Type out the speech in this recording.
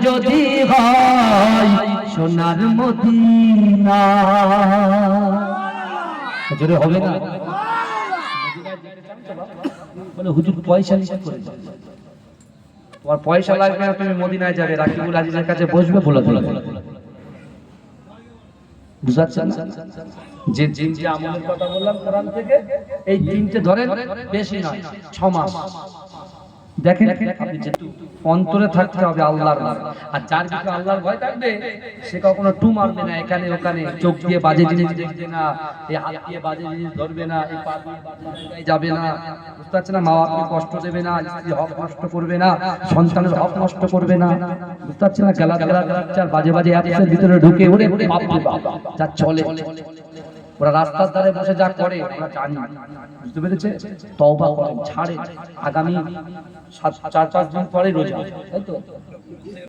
যদি হয় সোনার মদিনা। জোরে হবে না? বলে হুজুর পয়সা নিষেধ করে দাও, তোমার পয়সা লাগবে না, তুমি মদিনায় যাবে, রাকিবুল আজিজের কাছে বসবে, বলে বলে বুঝাচ্ছেন না? যে তিনটে আমলের কথা বললাম কোরআন থেকে, এই তিনটে ধরেন, বেশি নয়, 6 মাস দেখেন, আপনি যেটু অন্তরে থাকতে হবে আল্লাহর ভয়। আর যার ভিতরে আল্লাহর ভয় থাকবে সে কখনো টু মারবে না এখানে ওখানে, চোখ দিয়ে বাজে জিনিস দেখবে না, এই হাত দিয়ে বাজে জিনিস ধরবে না, এই পা দিয়ে বাজে যাবে না, বুঝতে পারছেন না? মা বাপকে কষ্ট দেবে না, স্ত্রী হক নষ্ট করবে না, সন্তানের হক নষ্ট করবে না, বুঝতে পারছেন না? গালাগালার বাজে বাজে অ্যাপসের ভিতরে ঢুকে ওরে বাপ রে বাপ যা চলে, ওরা রাস্তার ধারে বসে যা করে আমরা জানি, বুঝতে পেরেছে? তওবা করেন, ছাড়েন, আগামী 4-5 দিন পরে রোজা, তাই তো?